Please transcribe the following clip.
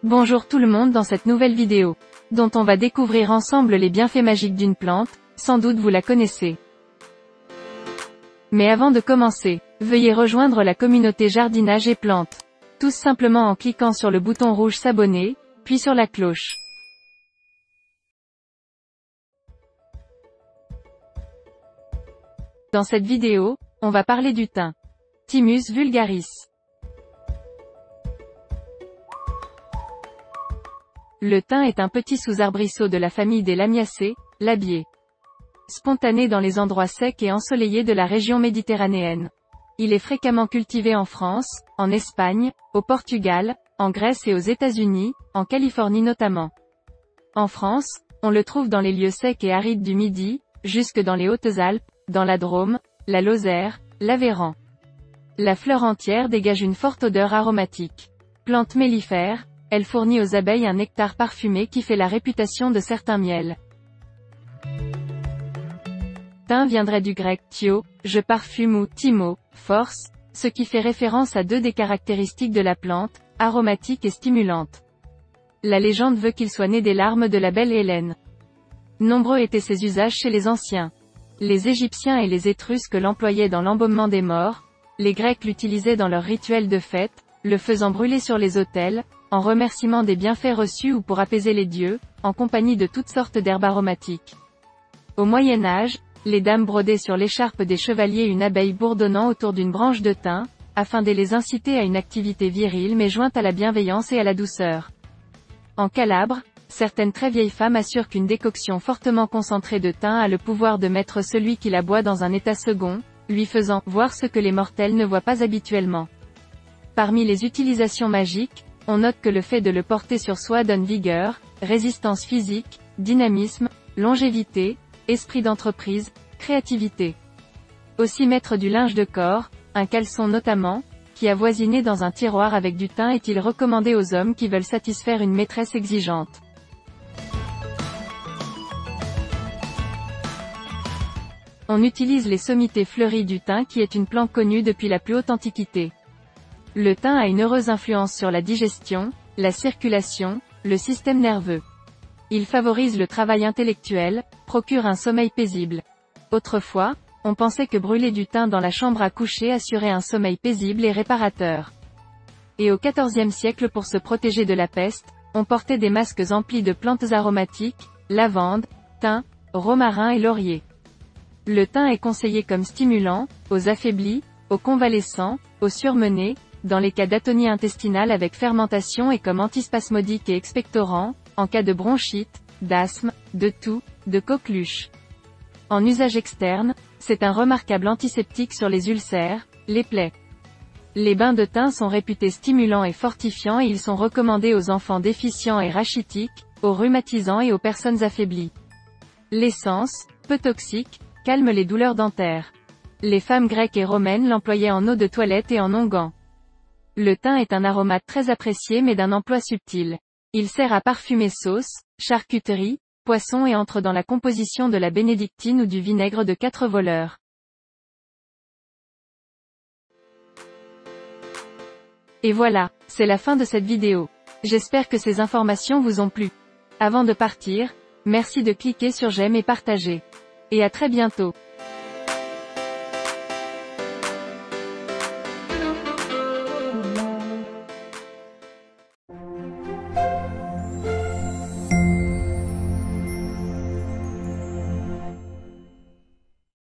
Bonjour tout le monde dans cette nouvelle vidéo, dont on va découvrir ensemble les bienfaits magiques d'une plante, sans doute vous la connaissez. Mais avant de commencer, veuillez rejoindre la communauté jardinage et plantes. Tout simplement en cliquant sur le bouton rouge s'abonner, puis sur la cloche. Dans cette vidéo, on va parler du thym. Thymus vulgaris. Le thym est un petit sous-arbrisseau de la famille des Lamiacées, labiées. Spontané dans les endroits secs et ensoleillés de la région méditerranéenne. Il est fréquemment cultivé en France, en Espagne, au Portugal, en Grèce et aux États-Unis, en Californie notamment. En France, on le trouve dans les lieux secs et arides du Midi, jusque dans les Hautes-Alpes, dans la Drôme, la Lozère, l'Aveyron. La fleur entière dégage une forte odeur aromatique. Plante mellifère, elle fournit aux abeilles un nectar parfumé qui fait la réputation de certains miels. Thym viendrait du grec thio, je parfume ou thymo, force, ce qui fait référence à deux des caractéristiques de la plante, aromatique et stimulante. La légende veut qu'il soit né des larmes de la belle Hélène. Nombreux étaient ses usages chez les anciens. Les Égyptiens et les Étrusques l'employaient dans l'embaumement des morts, les Grecs l'utilisaient dans leurs rituels de fête, le faisant brûler sur les autels, en remerciement des bienfaits reçus ou pour apaiser les dieux, en compagnie de toutes sortes d'herbes aromatiques. Au Moyen Âge, les dames brodaient sur l'écharpe des chevaliers une abeille bourdonnant autour d'une branche de thym, afin de les inciter à une activité virile mais jointe à la bienveillance et à la douceur. En Calabre, certaines très vieilles femmes assurent qu'une décoction fortement concentrée de thym a le pouvoir de mettre celui qui la boit dans un état second, lui faisant « voir ce que les mortels ne voient pas habituellement ». Parmi les utilisations magiques, on note que le fait de le porter sur soi donne vigueur, résistance physique, dynamisme, longévité, esprit d'entreprise, créativité. Aussi mettre du linge de corps, un caleçon notamment, qui avoisiné dans un tiroir avec du thym est-il recommandé aux hommes qui veulent satisfaire une maîtresse exigeante. On utilise les sommités fleuries du thym qui est une plante connue depuis la plus haute antiquité. Le thym a une heureuse influence sur la digestion, la circulation, le système nerveux. Il favorise le travail intellectuel, procure un sommeil paisible. Autrefois, on pensait que brûler du thym dans la chambre à coucher assurait un sommeil paisible et réparateur. Et au XIVe siècle pour se protéger de la peste, on portait des masques emplis de plantes aromatiques, lavande, thym, romarin et laurier. Le thym est conseillé comme stimulant, aux affaiblis, aux convalescents, aux surmenés, dans les cas d'atonie intestinale avec fermentation et comme antispasmodique et expectorant, en cas de bronchite, d'asthme, de toux, de coqueluche. En usage externe, c'est un remarquable antiseptique sur les ulcères, les plaies. Les bains de thym sont réputés stimulants et fortifiants et ils sont recommandés aux enfants déficients et rachitiques, aux rhumatisants et aux personnes affaiblies. L'essence, peu toxique, calme les douleurs dentaires. Les femmes grecques et romaines l'employaient en eau de toilette et en onguent. Le thym est un aromate très apprécié mais d'un emploi subtil. Il sert à parfumer sauces, charcuterie, poissons et entre dans la composition de la bénédictine ou du vinaigre de 4 voleurs. Et voilà, c'est la fin de cette vidéo. J'espère que ces informations vous ont plu. Avant de partir, merci de cliquer sur j'aime et partager. Et à très bientôt.